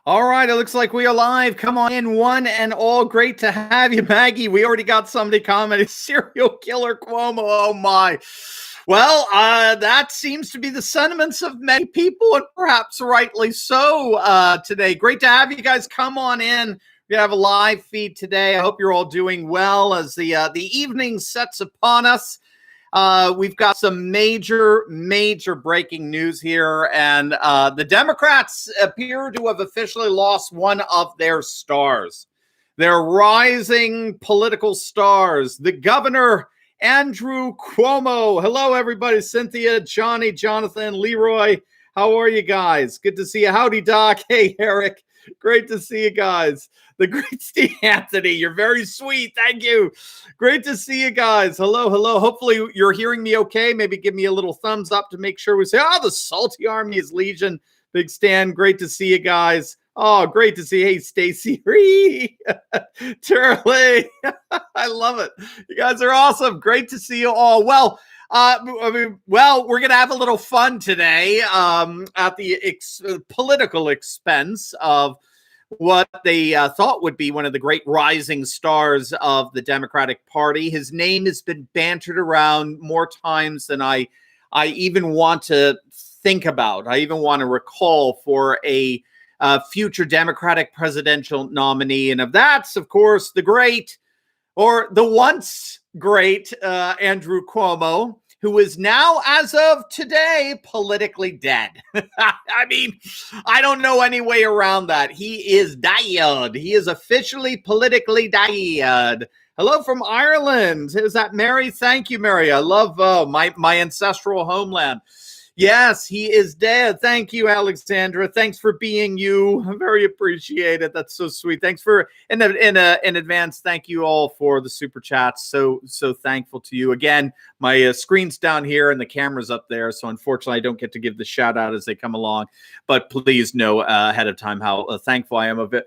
All right, it looks like we are live. Come on in, one and all. Great to have you, Maggie. We already got somebody commenting, serial killer Cuomo. Oh, my. Well, that seems to be the sentiments of many people, and perhaps rightly so today. Great to have you guys. Come on in. We have a live feed today. I hope you're all doing well as the evening sets upon us. We've got some major breaking news here, and the Democrats appear to have officially lost one of their stars. Their rising political stars, the governor, Andrew Cuomo. Hello, everybody. Cynthia, Johnny, Jonathan, Leroy. How are you guys? Good to see you. Howdy, Doc. Hey, Eric. Great to see you guys. The great Steve Anthony. You're very sweet. Thank you. Great to see you guys. Hello. Hopefully you're hearing me okay. Maybe give me a little thumbs up to make sure we say, the Salty Army is Legion. Big Stan. Great to see you guys. Oh, great to see you. Hey, Stacy. Turley. I love it. You guys are awesome. Great to see you all. Well, we're going to have a little fun today at the political expense of what they thought would be one of the great rising stars of the Democratic Party. His name has been bantered around more times than I even want to think about. I even want to recall for a future Democratic presidential nominee. And that's, of course, the great, or the once great Andrew Cuomo, who is now, as of today, politically dead. I mean, I don't know any way around that. He is dead. He is officially politically dead. Hello from Ireland. Is that Mary? Thank you, Mary. I love my ancestral homeland. Yes, he is dead. Thank you, Alexandra. Thanks for being you. Very appreciated. That's so sweet. Thanks for in advance. Thank you all for the super chats. So thankful to you. Again, my screen's down here and the camera's up there. So unfortunately, I don't get to give the shout out as they come along. But please know ahead of time how thankful I am of it.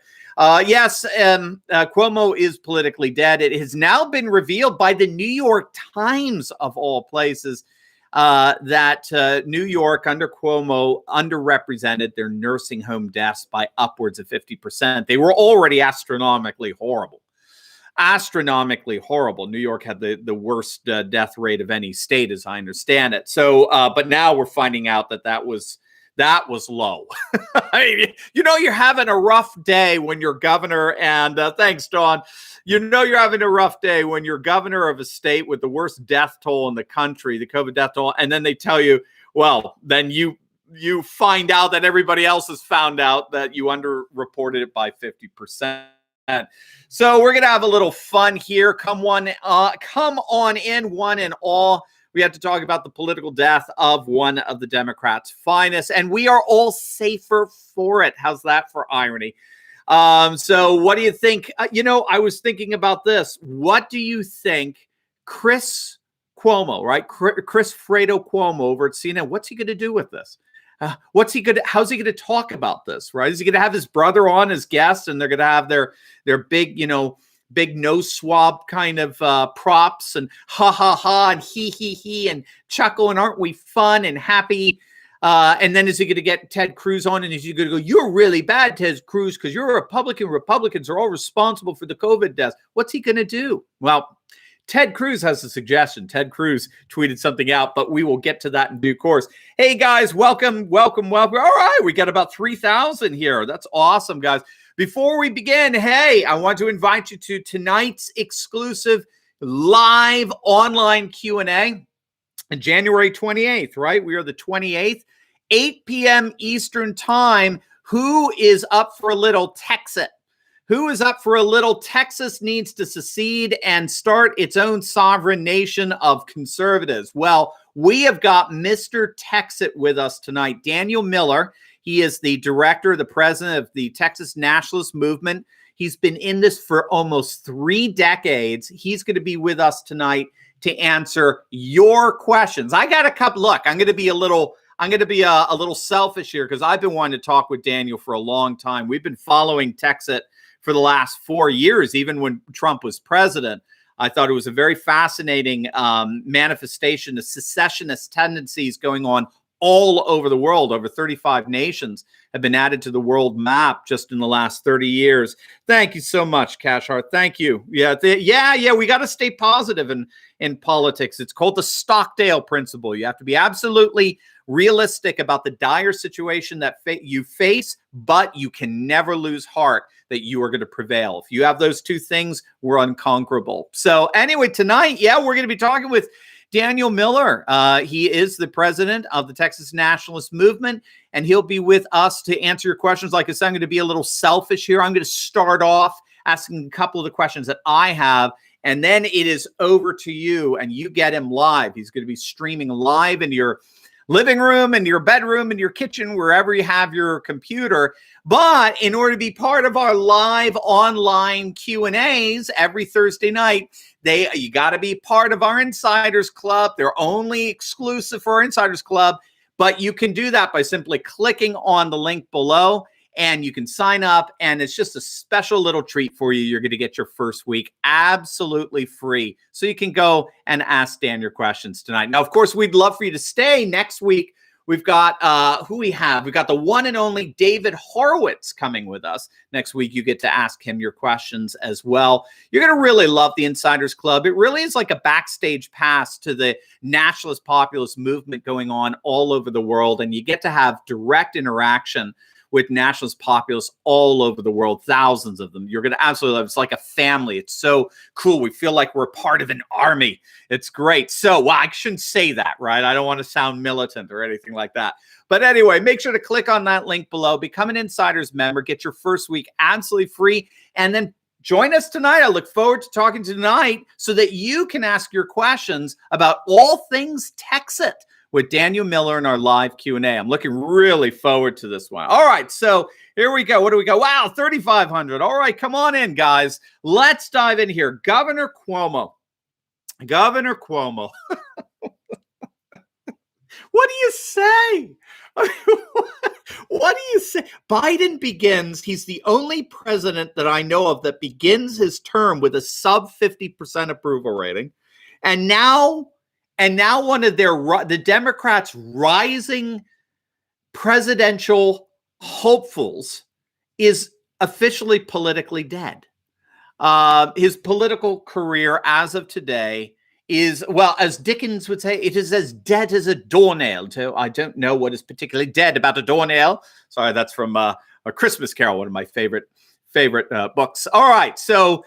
Yes, Cuomo is politically dead. It has now been revealed by the New York Times, of all places, that New York under Cuomo underrepresented their nursing home deaths by upwards of 50%. They were already astronomically horrible. New York had the worst death rate of any state, as I understand it. So, but now we're finding out that was low. I mean, you're having a rough day when you're governor, and thanks, Dawn. You're having a rough day when you're governor of a state with the worst death toll in the country, the COVID death toll, and then they tell you, well, then you find out that everybody else has found out that you underreported it by 50%. So we're going to have a little fun here. Come on in, one and all. We have to talk about the political death of one of the Democrats' finest, and we are all safer for it. How's that for irony? So what do you think? I was thinking about this. What do you think Chris Cuomo, right? Chris Fredo Cuomo over at CNN, what's he going to do with this? How's he going to talk about this, right? Is he going to have his brother on as guest, and they're going to have their big, big nose swab kind of props and ha ha ha and he and chuckle and aren't we fun and happy? And then is he going to get Ted Cruz on, and is he going to go, you're really bad, Ted Cruz, because you're a Republican. Republicans are all responsible for the COVID deaths. What's he going to do? Well, Ted Cruz has a suggestion. Ted Cruz tweeted something out, but we will get to that in due course. Hey, guys, welcome. All right, we got about 3,000 here. That's awesome, guys. Before we begin, hey, I want to invite you to tonight's exclusive live online Q&A. January 28th, right? We are the 28th, 8 p.m. Eastern time. Who is up for a little Texas? Who is up for a little Texas needs to secede and start its own sovereign nation of conservatives? Well, we have got Mr. Texas with us tonight, Daniel Miller. He is the director, the president of the Texas Nationalist Movement. He's been in this for almost 3 decades. He's going to be with us tonight to answer your questions. I got a couple. Look, I'm going to be a little selfish here because I've been wanting to talk with Daniel for a long time. We've been following Texas for the last 4 years, even when Trump was president. I thought it was a very fascinating manifestation of secessionist tendencies going on all over the world. Over 35 nations have been added to the world map just in the last 30 years. Thank you so much, Cash Heart. Thank you. Yeah. We got to stay positive in politics. It's called the Stockdale principle. You have to be absolutely realistic about the dire situation that you face, but you can never lose heart that you are going to prevail. If you have those two things, we're unconquerable. So anyway, tonight, we're going to be talking with Daniel Miller. He is the president of the Texas Nationalist Movement, and he'll be with us to answer your questions. Like I said, I'm going to be a little selfish here. I'm going to start off asking a couple of the questions that I have, and then it is over to you, and you get him live. He's going to be streaming live in your living room, in your bedroom, in your kitchen, wherever you have your computer. But in order to be part of our live online Q&As every Thursday night, you got to be part of our Insiders Club. They're only exclusive for our Insiders Club, but you can do that by simply clicking on the link below, and you can sign up, and it's just a special little treat for you. You're going to get your first week absolutely free, so you can go and ask Dan your questions tonight. Now, of course, we'd love for you to stay. Next week, we've got who we have. We've got the one and only David Horowitz coming with us. Next week, you get to ask him your questions as well. You're going to really love the Insiders Club. It really is like a backstage pass to the nationalist populist movement going on all over the world, and you get to have direct interaction with nationalist populists all over the world, thousands of them. You're going to absolutely love it. It's like a family. It's so cool. We feel like we're part of an army. It's great. So, well, I shouldn't say that, right? I don't want to sound militant or anything like that. But anyway, make sure to click on that link below. Become an Insiders member. Get your first week absolutely free. And then join us tonight. I look forward to talking tonight so that you can ask your questions about all things Texit with Daniel Miller in our live Q&A. I'm looking really forward to this one. All right, so here we go. What do we go? Wow, 3,500. All right, come on in, guys. Let's dive in here. Governor Cuomo. Governor Cuomo. What do you say? What do you say? Biden begins. He's the only president that I know of that begins his term with a sub 50% approval rating. And now one of the Democrats' rising presidential hopefuls is officially politically dead. His political career as of today is, well, as Dickens would say, it is as dead as a doornail. So I don't know what is particularly dead about a doornail. Sorry, that's from A Christmas Carol, one of my favorite books. All right, so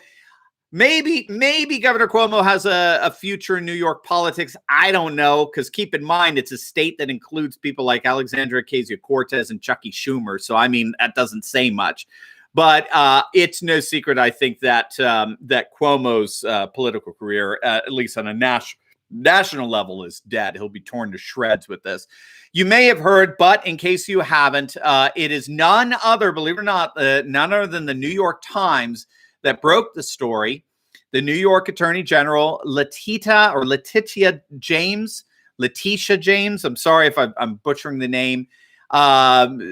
maybe Governor Cuomo has a future in New York politics. I don't know, because keep in mind, it's a state that includes people like Alexandria Ocasio-Cortez and Chucky Schumer. So, I mean, that doesn't say much. But it's no secret, I think, that Cuomo's political career, at least on a national level, is dead. He'll be torn to shreds with this. You may have heard, but in case you haven't, it is none other, believe it or not, none other than the New York Times that broke the story. The New York Attorney General, Letitia James. I'm sorry if I'm butchering the name.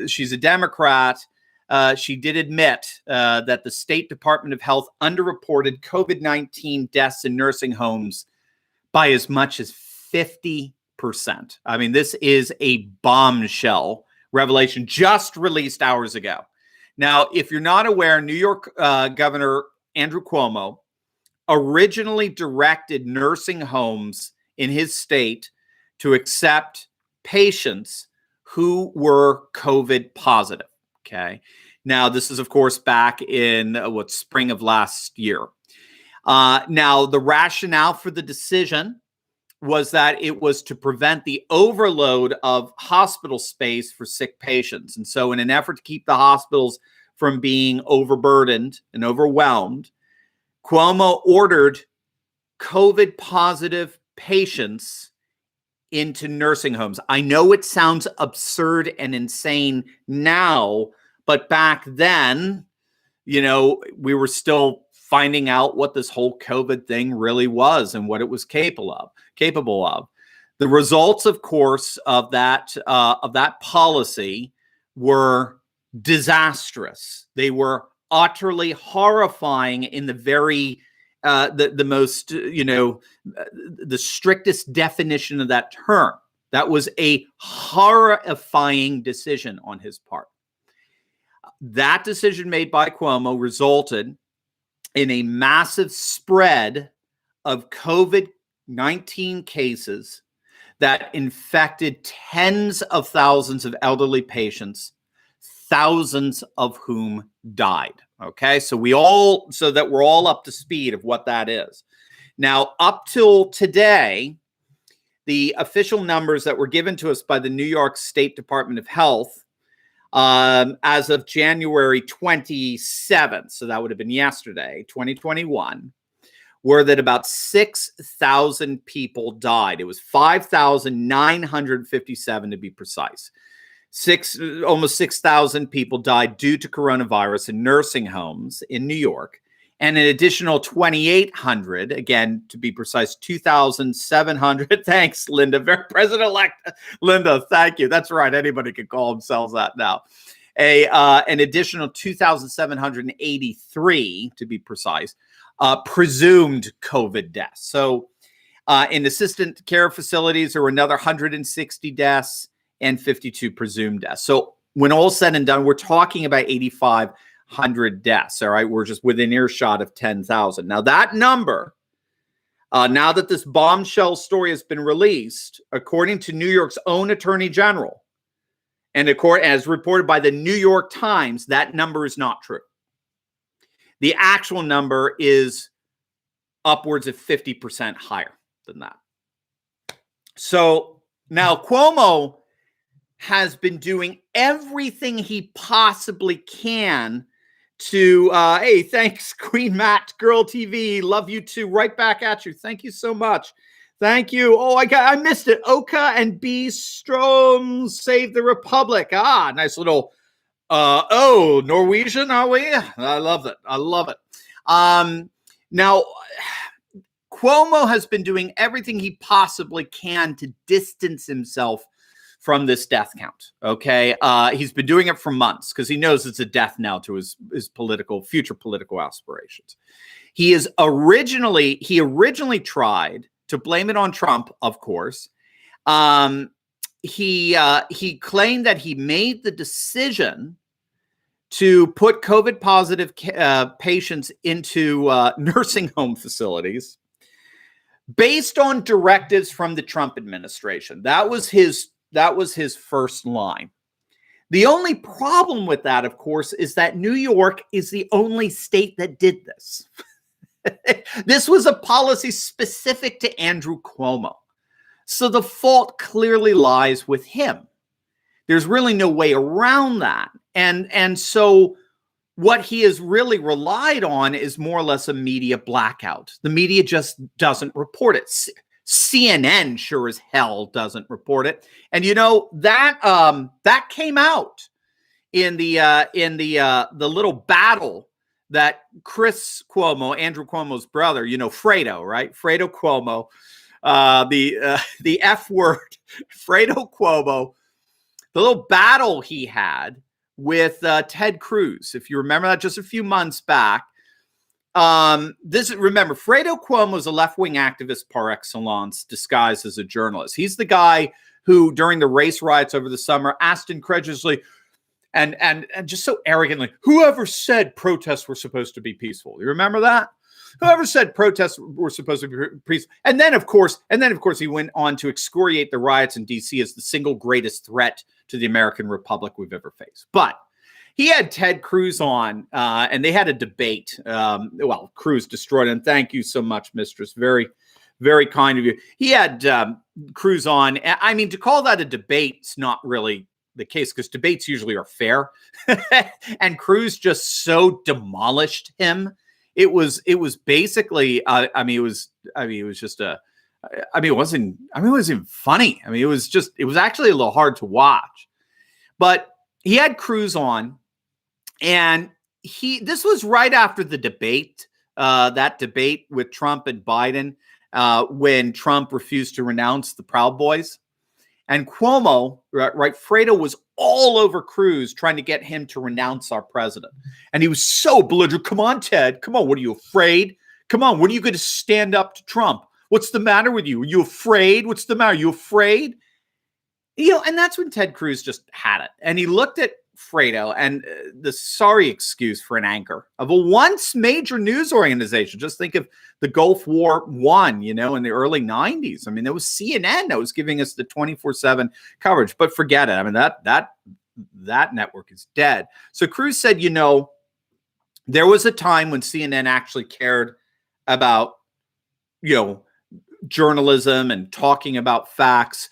She's a Democrat. She did admit that the State Department of Health underreported COVID-19 deaths in nursing homes by as much as 50%. I mean, this is a bombshell revelation just released hours ago. Now, if you're not aware, New York Governor Andrew Cuomo originally directed nursing homes in his state to accept patients who were COVID positive. Okay. Now, this is, of course, back in spring of last year. Now, the rationale for the decision was that it was to prevent the overload of hospital space for sick patients. And so in an effort to keep the hospitals from being overburdened and overwhelmed, Cuomo ordered COVID positive patients into nursing homes. I know it sounds absurd and insane now, but back then, we were still finding out what this whole COVID thing really was and what it was capable of. The results, of course, of that policy were disastrous. They were utterly horrifying in the very the most, the strictest definition of that term. That was a horrifying decision on his part. That decision made by Cuomo resulted in a massive spread of COVID-19 cases that infected tens of thousands of elderly patients, thousands of whom died. Okay, so we're all up to speed of what that is. Now, up till today, the official numbers that were given to us by the New York State Department of Health as of January 27th, so that would have been yesterday, 2021, were that about 6,000 people died. It was 5,957 to be precise. Almost 6,000 people died due to coronavirus in nursing homes in New York. And an additional 2,800, again, to be precise, 2,700. Thanks, Linda. President-elect Linda, thank you. That's right. Anybody can call themselves that now. An additional 2,783, to be precise, presumed COVID deaths. So in assistant care facilities, there were another 160 deaths and 52 presumed deaths. So when all said and done, we're talking about 8,500 deaths. All right, we're just within earshot of 10,000. Now that number, now that this bombshell story has been released, according to New York's own Attorney General, and as reported by the New York Times, that number is not true. The actual number is upwards of 50% higher than that. So now Cuomo has been doing everything he possibly can to, hey, thanks, Queen Matt, Girl TV. Love you too. Right back at you. Thank you so much. Thank you. Oh, I missed it. Oka and B. Strom Save the Republic. Ah, nice little, Norwegian, are we? I love it. I love it. Now, Cuomo has been doing everything he possibly can to distance himself from this death count. Okay. He's been doing it for months because he knows it's a death knell to his future political aspirations. He originally tried to blame it on Trump, of course. He claimed that he made the decision to put COVID positive patients into nursing home facilities based on directives from the Trump administration. That was his first line. The only problem with that, of course, is that New York is the only state that did this. This was a policy specific to Andrew Cuomo. So the fault clearly lies with him. There's really no way around that. And so what he has really relied on is more or less a media blackout. The media just doesn't report it. CNN sure as hell doesn't report it. And you know that came out in the little battle that Chris Cuomo, Andrew Cuomo's brother, Fredo, right? Fredo Cuomo, the F word, Fredo Cuomo, the little battle he had with Ted Cruz. If you remember that just a few months back. Remember, Fredo Cuomo is a left-wing activist par excellence, disguised as a journalist. He's the guy who, during the race riots over the summer, asked incredulously and just so arrogantly, whoever said protests were supposed to be peaceful? You remember that? Whoever said protests were supposed to be peaceful? And then, of course, he went on to excoriate the riots in D.C. as the single greatest threat to the American Republic we've ever faced. But he had Ted Cruz on, and they had a debate. Cruz destroyed him. Thank you so much, Mistress. Very, very kind of you. He had Cruz on. I mean, to call that a debate is not really the case because debates usually are fair. And Cruz just so demolished him. It was basically. It wasn't funny. I mean, it was actually a little hard to watch. But he had Cruz on. And this was right after the debate, that debate with Trump and Biden, when Trump refused to renounce the Proud Boys. And Cuomo, right, Fredo was all over Cruz trying to get him to renounce our president. And he was so belligerent. Come on, Ted. Come on. What are you afraid? Come on. When are you going to stand up to Trump? What's the matter with you? Are you afraid? What's the matter? Are you afraid? And that's when Ted Cruz just had it. And he looked at Fredo and the sorry excuse for an anchor of a once major news organization. Just think of the Gulf War I, in the early 90s. I mean, there was CNN that was giving us the 24/7 coverage, but forget it. I mean, that network is dead. So Cruz said, there was a time when CNN actually cared about, journalism and talking about facts.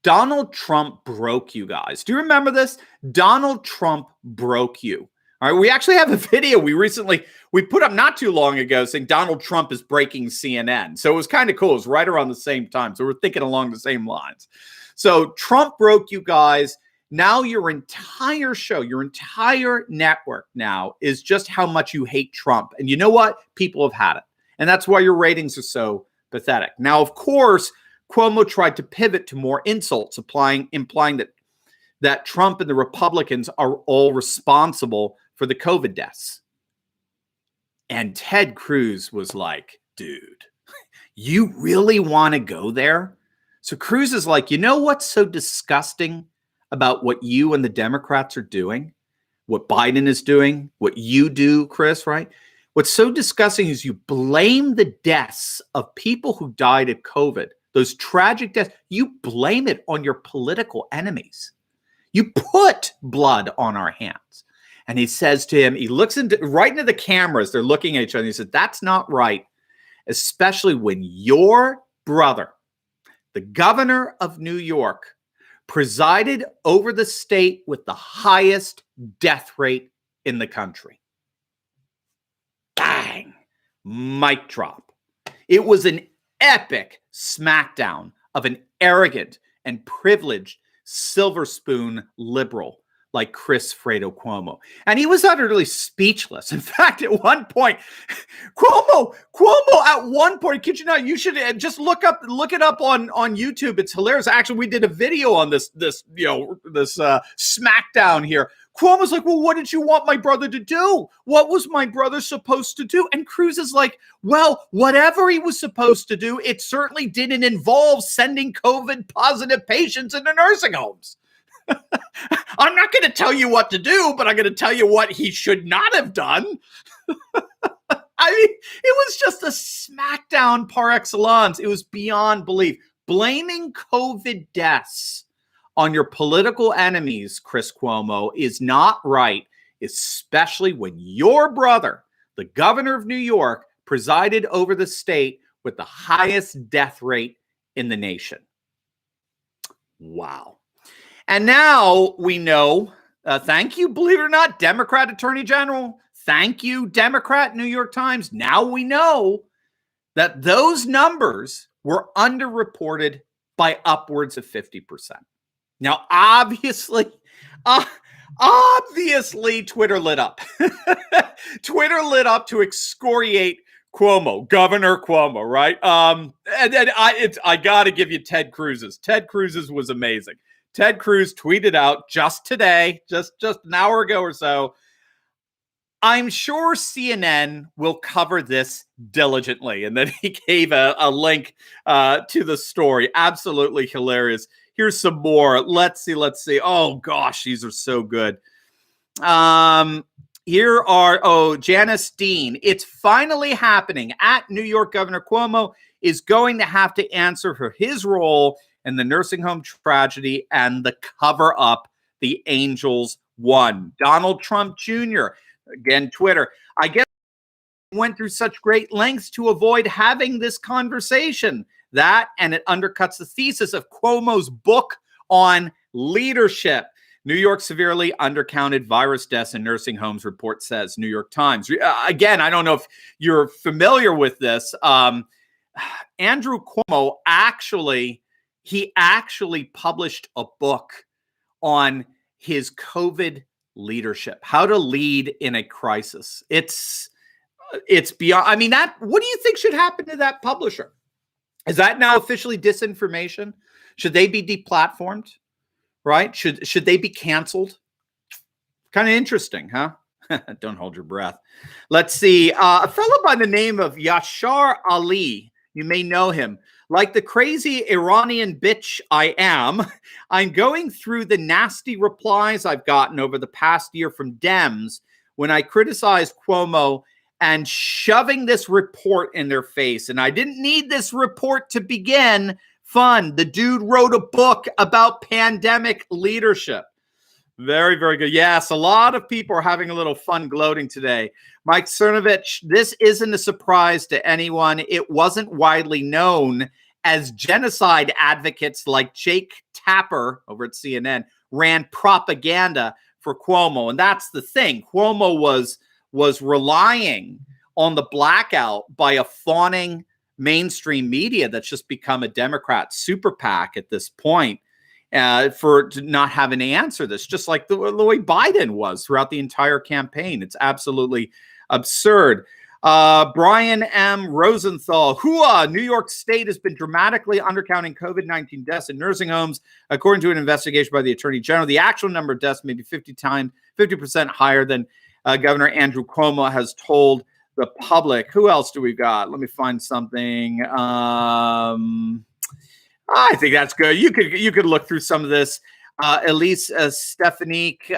Donald Trump broke you guys. Do you remember this? Donald Trump broke you. All right. We actually have a video we put up not too long ago saying Donald Trump is breaking CNN. So it was kind of cool. It was right around the same time. So we're thinking along the same lines. So Trump broke you guys. Now your entire show, your entire network now is just how much you hate Trump. And you know what? People have had it. And that's why your ratings are so pathetic. Now, of course, Cuomo tried to pivot to more insults, implying that Trump and the Republicans are all responsible for the COVID deaths. And Ted Cruz was like, dude, you really want to go there? So Cruz is like, you know what's so disgusting about what you and the Democrats are doing? What Biden is doing? What you do, Chris, right? What's so disgusting is you blame the deaths of people who died of COVID. Those tragic deaths, you blame it on your political enemies. You put blood on our hands. And he says to him, he looks right into the cameras. They're looking at each other. And he said, that's not right. Especially when your brother, the governor of New York, presided over the state with the highest death rate in the country. Bang! Mic drop. It was an epic smackdown of an arrogant and privileged silver spoon liberal like Chris Fredo Cuomo. And he was utterly speechless. In fact, at one point, Cuomo at one point, kid you not, you should just look it up on YouTube. It's hilarious. Actually, we did a video on this smackdown here. Cuomo's like, well, what did you want my brother to do? What was my brother supposed to do? And Cruz is like, well, whatever he was supposed to do, it certainly didn't involve sending COVID positive patients into nursing homes. I'm not going to tell you what to do, but I'm going to tell you what he should not have done. I mean, it was just a smackdown par excellence. It was beyond belief. Blaming COVID deaths on your political enemies, Chris Cuomo, is not right, especially when your brother, the governor of New York, presided over the state with the highest death rate in the nation. Wow. And now we know, thank you, believe it or not, Democrat Attorney General. Thank you, Democrat New York Times. Now we know that those numbers were underreported by upwards of 50%. Now, obviously, Twitter lit up. Twitter lit up to excoriate Cuomo, Governor Cuomo, right? And then I got to give you Ted Cruz's. Ted Cruz's was amazing. Ted Cruz tweeted out just today, just an hour ago or so, I'm sure CNN will cover this diligently. And then he gave a link to the story. Absolutely hilarious. Here's some more. Let's see. Oh, gosh, these are so good. Here are, Janice Dean. It's finally happening. At New York, Governor Cuomo is going to have to answer for his role in the nursing home tragedy and the cover-up the Angels won. Donald Trump Jr., again, Twitter. I guess went through such great lengths to avoid having this conversation. That, and it undercuts the thesis of Cuomo's book on leadership. New York severely undercounted virus deaths in nursing homes, report says, New York Times. Again, I don't know if you're familiar with this. Andrew Cuomo actually published a book on his COVID leadership, how to lead in a crisis. It's beyond, I mean, what do you think should happen to that publisher? Is that now officially disinformation? Should they be deplatformed? Right? Should they be canceled? Kind of interesting, huh? Don't hold your breath. Let's see. A fellow by the name of Yashar Ali, you may know him, Like the crazy Iranian bitch I am, I'm going through the nasty replies I've gotten over the past year from Dems when I criticized Cuomo and shoving this report in their face. And I didn't need this report to begin. Fun. The dude wrote a book about pandemic leadership. Very, very good. Yes, a lot of people are having a little fun gloating today. Mike Cernovich, this isn't a surprise to anyone. It wasn't widely known as genocide advocates like Jake Tapper over at CNN ran propaganda for Cuomo. And that's the thing. Cuomo was relying on the blackout by a fawning mainstream media that's just become a Democrat super PAC at this point. For to not having to answer this, just like the way Biden was throughout the entire campaign. It's absolutely absurd. Brian M. Rosenthal, hooah, New York State has been dramatically undercounting COVID-19 deaths in nursing homes. According to an investigation by the Attorney General, the actual number of deaths may be 50% higher than Governor Andrew Cuomo has told the public. Who else do we got? Let me find something. I think that's good. You could look through some of this. Elise Stefanik,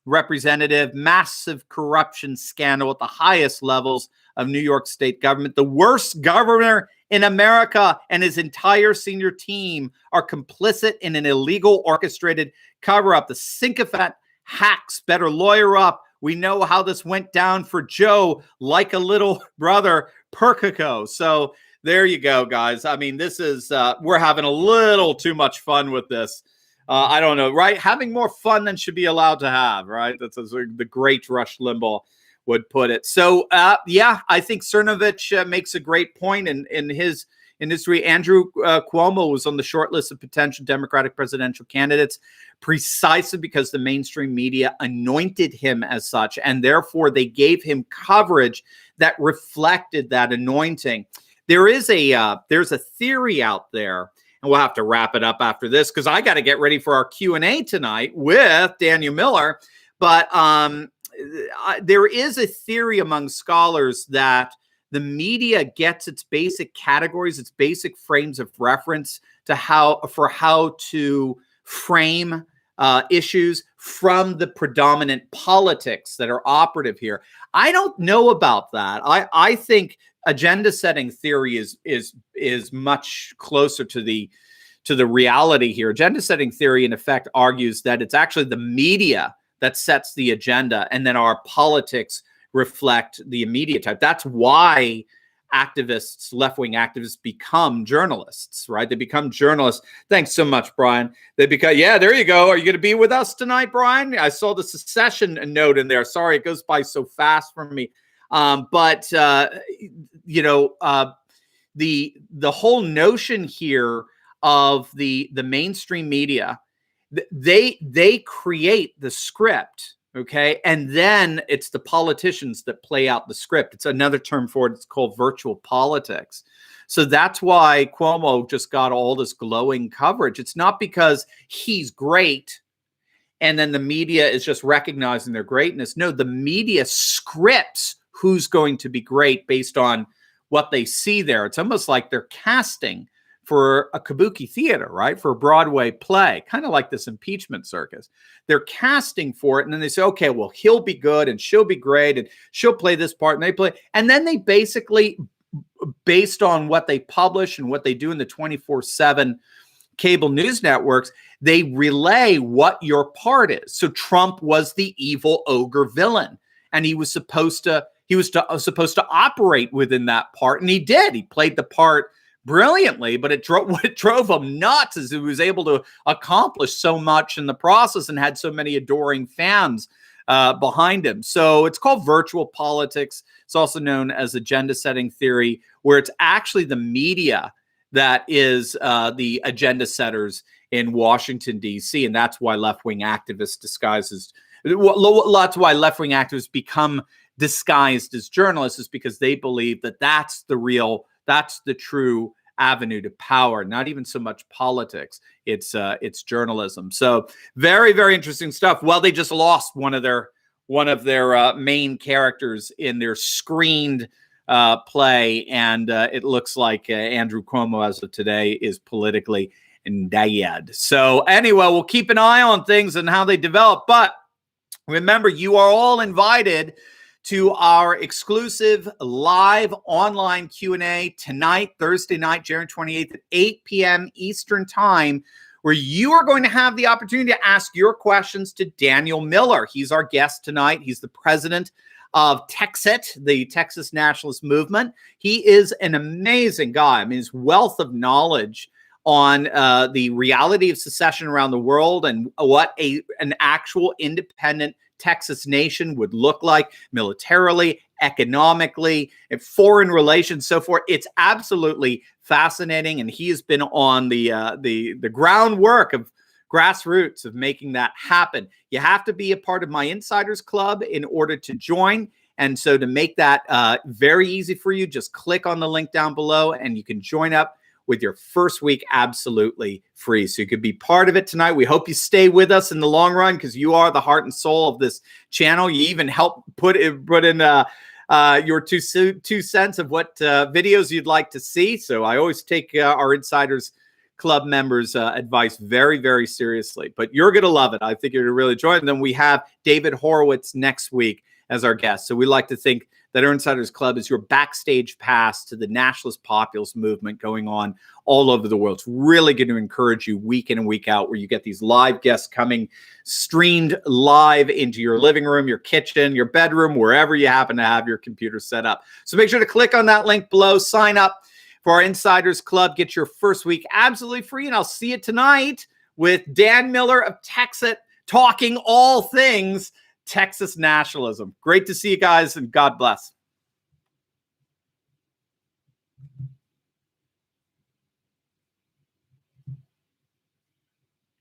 representative, massive corruption scandal at the highest levels of New York State government. The worst governor in America and his entire senior team are complicit in an illegal orchestrated cover-up. The sycophant hacks better lawyer up. We know how this went down for Joe, like a little brother, Percoco. So there you go, guys. I mean, this is, we're having a little too much fun with this. I don't know, right? Having more fun than should be allowed to have, right? That's the great Rush Limbaugh would put it. So, yeah, I think Cernovich makes a great point in his industry. Andrew Cuomo was on the short list of potential Democratic presidential candidates precisely because the mainstream media anointed him as such, and therefore they gave him coverage that reflected that anointing. There's a theory out there, and we'll have to wrap it up after this because I got to get ready for our Q&A tonight with Daniel Miller. But there is a theory among scholars that the media gets its basic categories, its basic frames of reference to how to frame issues from the predominant politics that are operative here. I don't know about that. I think agenda setting theory is much closer to the reality here. Agenda setting theory, in effect, argues that it's actually the media that sets the agenda, and then our politics reflect the immediate type. That's why activists, left-wing activists, become journalists, right? They become journalists. Thanks so much, Brian. They become, yeah, there you go. Are you going to be with us tonight, Brian? I saw the secession note in there. Sorry, it goes by so fast for me. But the whole notion here of the mainstream media, they create the script, okay, and then it's the politicians that play out the script. It's another term for it. It's called virtual politics. So that's why Cuomo just got all this glowing coverage. It's not because he's great and then the media is just recognizing their greatness. No, the media scripts who's going to be great based on what they see there. It's almost like they're casting for a kabuki theater, right? For a Broadway play, kind of like this impeachment circus. They're casting for it, and then they say, okay, well, he'll be good, and she'll be great, and she'll play this part, and they play. And then they basically, based on what they publish and what they do in the 24/7 cable news networks, they relay what your part is. So Trump was the evil ogre villain, and he was supposed to operate within that part, and he did. He played the part brilliantly, but what drove him nuts is he was able to accomplish so much in the process and had so many adoring fans behind him. So it's called virtual politics. It's also known as agenda setting theory, where it's actually the media that is the agenda setters in Washington, D.C. And that's why left-wing activists that's why left-wing activists become disguised as journalists, is because they believe that that's the true avenue to power, not even so much politics. It's journalism. So very, very interesting stuff. Well, they just lost one of their main characters in their screened play, and it looks like Andrew Cuomo, as of today, is politically dead. So anyway, we'll keep an eye on things and how they develop. But remember, you are all invited to our exclusive live online Q&A tonight, Thursday night, January 28th at 8 p.m. Eastern Time, where you are going to have the opportunity to ask your questions to Daniel Miller. He's our guest tonight. He's the president of TXIT, the Texas Nationalist Movement. He is an amazing guy. I mean, his wealth of knowledge on the reality of secession around the world and what an actual independent Texas nation would look like militarily, economically, and foreign relations, so forth. It's absolutely fascinating, and he has been on the groundwork of grassroots of making that happen. You have to be a part of my Insiders Club in order to join. And so to make that very easy for you, just click on the link down below and you can join up with your first week absolutely free. So you could be part of it tonight. We hope you stay with us in the long run because you are the heart and soul of this channel. You even help put in your two cents of what videos you'd like to see. So I always take our Insiders Club members' advice very, very seriously. But you're going to love it. I think you're going to really enjoy it. And then we have David Horowitz next week as our guest. So we like to think that our Insiders Club is your backstage pass to the nationalist populist movement going on all over the world. It's really going to encourage you week in and week out, where you get these live guests coming streamed live into your living room, your kitchen, your bedroom, wherever you happen to have your computer set up. So make sure to click on that link below, sign up for our Insiders Club, get your first week absolutely free, and I'll see you tonight with Dan Miller of TXIT talking all things Texas nationalism. Great to see you guys, and God bless.